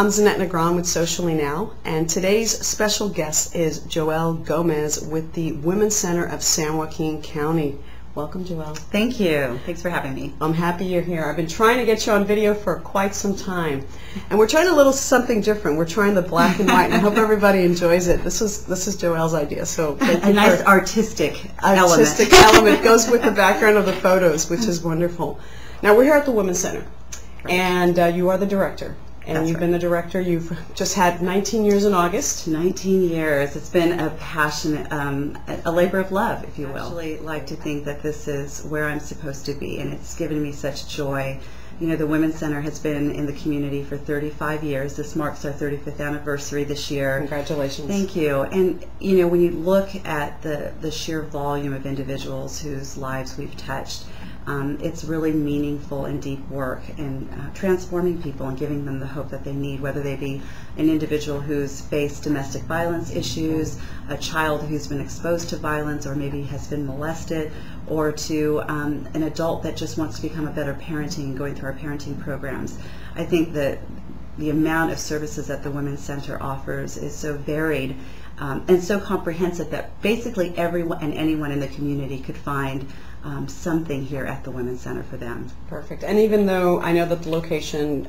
I'm Zenet Negron with Socially Now, and today's special guest is Joelle Gomez with the Women's Center of San Joaquin County. Welcome, Joelle. Thank you. Thanks for having me. I'm happy you're here. I've been trying to get you on video for quite some time, and we're trying a little something different. We're trying the black and white, and I hope everybody enjoys it. This is Joelle's idea, so a nice artistic element goes with the background of the photos, which is wonderful. Now we're here at the Women's Center, and you are the director. And you've been the director. You've just had 19 years in August. 19 years. It's been a passionate, a labor of love, if you will. I actually like to think that this is where I'm supposed to be, and it's given me such joy. You know, the Women's Center has been in the community for 35 years. This marks our 35th anniversary this year. Congratulations. Thank you. And, you know, when you look at the sheer volume of individuals whose lives we've touched, it's really meaningful and deep work in transforming people and giving them the hope that they need, whether they be an individual who's faced domestic violence issues, a child who's been exposed to violence or maybe has been molested, or to an adult that just wants to become a better parenting and going through our parenting programs. I think that the amount of services that the Women's Center offers is so varied and so comprehensive that basically everyone and anyone in the community could find something here at the Women's Center for them. Perfect. And even though I know that the location,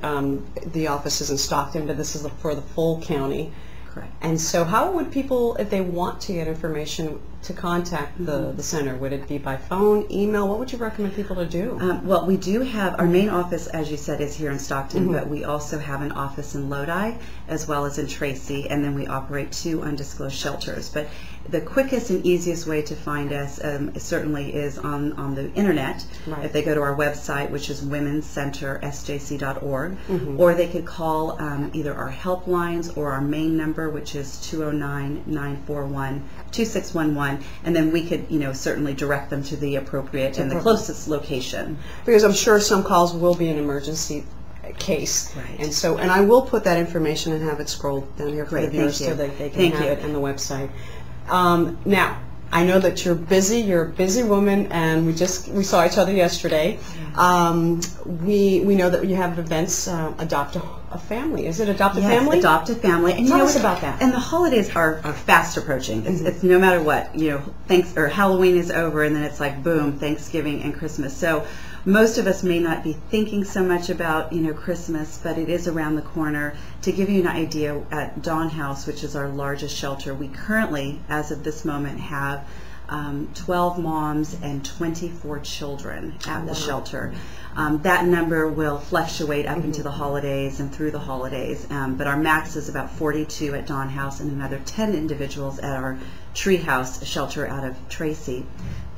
the office is in Stockton, but this is for the full county. Correct. And so how would people, if they want to get information, to contact the center? Would it be by phone, email? What would you recommend people to do? Well, we do have, our main office, as you said, is here in Stockton, but we also have an office in Lodi as well as in Tracy, and then we operate 2 undisclosed shelters. But the quickest and easiest way to find us certainly is on the internet. Right. If they go to our website, which is womenscentersjc.org, or they could call either our helplines or our main number, which is 209-941-2611, and then we could, you know, certainly direct them to the appropriate and the closest location. Because I'm sure some calls will be an emergency case. Right. And I will put that information and have it scrolled down here for the viewers so that they can have it on the website. Now, I know that you're busy. You're a busy woman, and we saw each other yesterday. We know that you have events. Adopt a family. Is it Adopt a Family? Yes, Adopt a Family. And tell us about that. And the holidays are fast approaching. It's no matter what, you know, Halloween is over, and then it's like boom, Thanksgiving and Christmas. So most of us may not be thinking so much about, you know, Christmas, but it is around the corner. To give you an idea, at Dawn House, which is our largest shelter, we currently, as of this moment, have 12 moms and 24 children at the shelter. That number will fluctuate up into the holidays and through the holidays, but our max is about 42 at Dawn House and another 10 individuals at our Tree House shelter out of Tracy.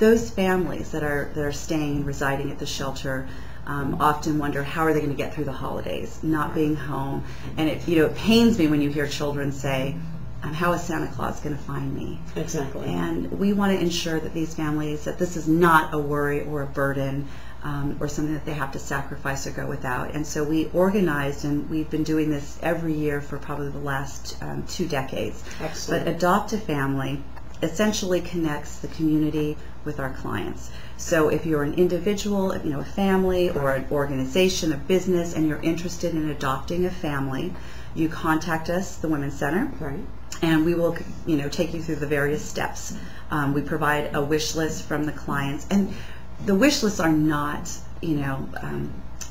Those families that are staying and residing at the shelter often wonder how are they going to get through the holidays, not being home, and it pains me when you hear children say, how is Santa Claus going to find me? Exactly. And we want to ensure that these families, that this is not a worry or a burden or something that they have to sacrifice or go without. And so we organized, and we've been doing this every year for probably the last 2 decades. Excellent. But Adopt a Family essentially connects the community with our clients. So if you're an individual, a family or an organization, a business, and you're interested in adopting a family, you contact us, the Women's Center. Right. And we will, take you through the various steps. We provide a wish list from the clients, and the wish lists are not,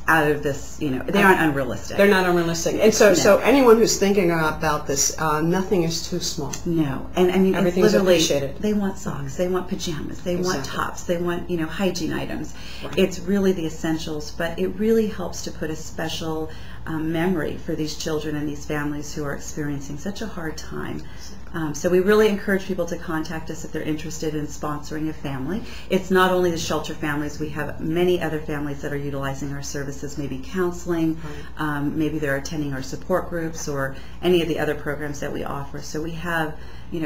out of this, they aren't unrealistic. They're not unrealistic. And so anyone who's thinking about this, nothing is too small. No. And I mean, everything's appreciated. They want socks, they want pajamas, they want tops, they want, hygiene items. Right. It's really the essentials, but it really helps to put a special memory for these children and these families who are experiencing such a hard time. So we really encourage people to contact us if they're interested in sponsoring a family. It's not only the shelter families. We have many other families that are utilizing our services, maybe counseling, maybe they're attending our support groups or any of the other programs that we offer. So we have,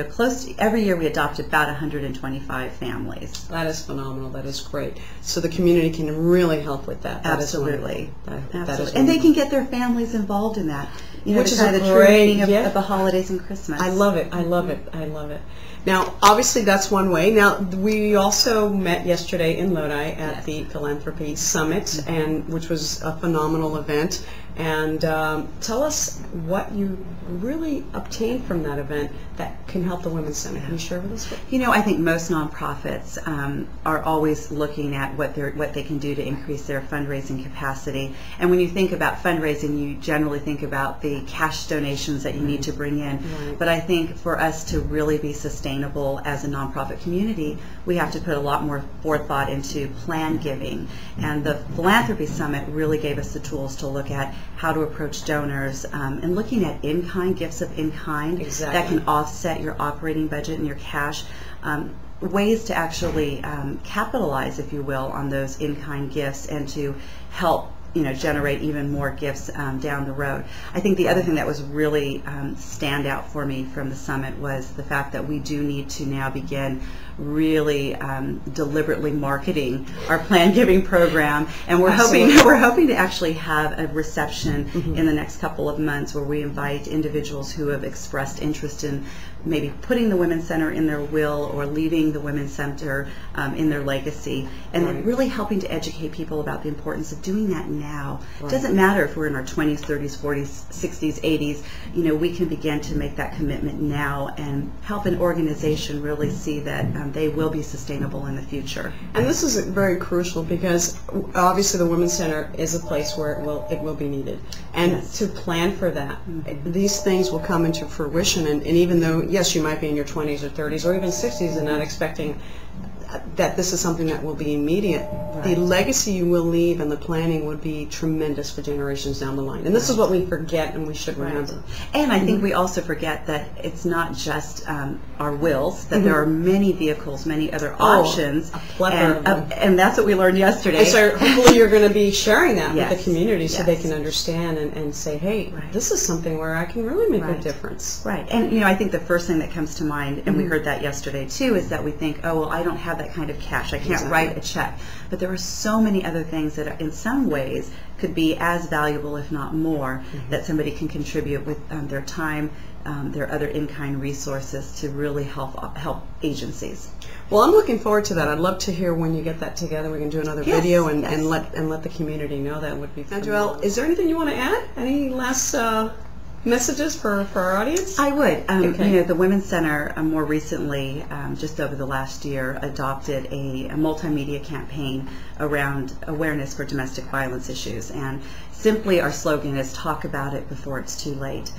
close to, every year we adopt about 125 families. That is phenomenal. That is great. So the community can really help with that. Absolutely. Absolutely. And they can get their families involved in that. Which is the true meaning of the holidays and Christmas. I love it. I love it. I love it. Now, obviously, that's one way. Now, we also met yesterday in Lodi at the Philanthropy Summit, and which was a phenomenal event. And tell us what you really obtained from that event that can help the Women's Center. Can you share with us? You know, I think most nonprofits are always looking at what they can do to increase their fundraising capacity. And when you think about fundraising, you generally think about the cash donations that you need to bring in. Right. But I think for us to really be sustainable as a nonprofit community, we have to put a lot more forethought into plan giving. And the Philanthropy Summit really gave us the tools to look at how to approach donors and looking at in-kind, gifts of in-kind that can offset your operating budget and your cash. Ways to actually capitalize, if you will, on those in-kind gifts and to help generate even more gifts down the road. I think the other thing that was really stand out for me from the summit was the fact that we do need to now begin really deliberately marketing our plan giving program, and we're hoping to actually have a reception in the next couple of months where we invite individuals who have expressed interest in maybe putting the Women's Center in their will or leaving the Women's Center in their legacy, and really helping to educate people about the importance of doing that now. It doesn't matter if we're in our 20s, 30s, 40s, 60s, 80s. We can begin to make that commitment now and help an organization really see that they will be sustainable in the future. And this is very crucial because obviously the Women's Center is a place where it will be needed. And to plan for that, these things will come into fruition. And even though, yes, you might be in your 20s or 30s or even 60s and not expecting that this is something that will be immediate, the legacy you will leave and the planning would be tremendous for generations down the line. And this is what we forget and we should remember. And I think we also forget that it's not just our wills, that there are many vehicles, many other options. A plethora of them. And that's what we learned yesterday. And so hopefully you're going to be sharing that with the community so they can understand and say, hey, this is something where I can really make a difference. Right. And I think the first thing that comes to mind, and we heard that yesterday too, is that we think, oh, well, I don't have that kind of cash. I can't write a check. But there are so many other things that are, in some ways could be as valuable, if not more, that somebody can contribute with their time, their other in-kind resources to really help agencies. Well, I'm looking forward to that. I'd love to hear when you get that together. We can do another video and let the community know. That would be fun. Now, Joelle, is there anything you want to add? Any last messages for our audience? I would. The Women's Center more recently, just over the last year, adopted a multimedia campaign around awareness for domestic violence issues. And simply our slogan is talk about it before it's too late.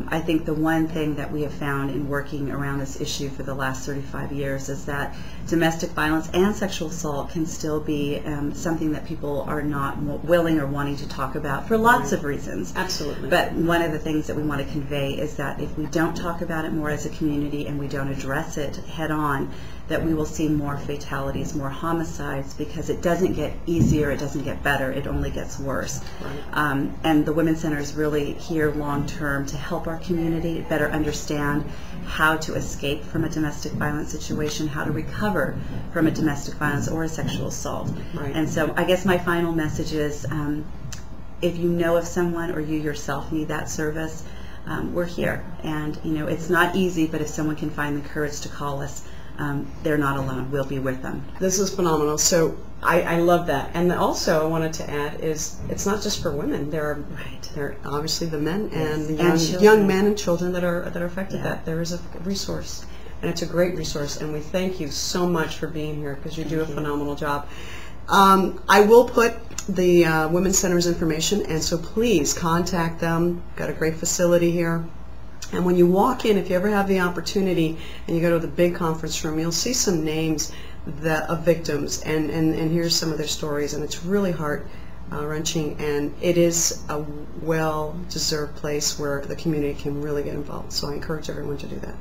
I think the one thing that we have found in working around this issue for the last 35 years is that domestic violence and sexual assault can still be something that people are not willing or wanting to talk about for lots of reasons. Absolutely. But one of the things that we want to convey is that if we don't talk about it more as a community and we don't address it head on, that we will see more fatalities, more homicides, because it doesn't get easier, it doesn't get better, it only gets worse. And the Women's Center is really here long term to help our community better understand how to escape from a domestic violence situation, how to recover from a domestic violence or a sexual assault. And so I guess my final message is if you know of someone or you yourself need that service, we're here. And it's not easy, but if someone can find the courage to call us, they're not alone. We'll be with them. This is phenomenal. So I love that. And also I wanted to add is it's not just for women. There are obviously the men and the young men and children that are affected. That there is a resource, and it's a great resource. And we thank you so much for being here because you do a phenomenal job. I will put the Women's Center's information, and so please contact them. Got a great facility here. And when you walk in, if you ever have the opportunity and you go to the big conference room, you'll see some names of victims and here's some of their stories, and it's really heart-wrenching, and it is a well-deserved place where the community can really get involved. So I encourage everyone to do that.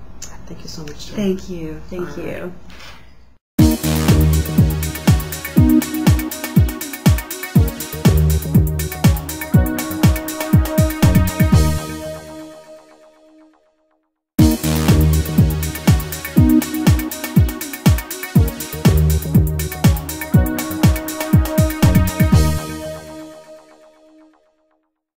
Thank you so much, Joelle. Thank you. Thank you.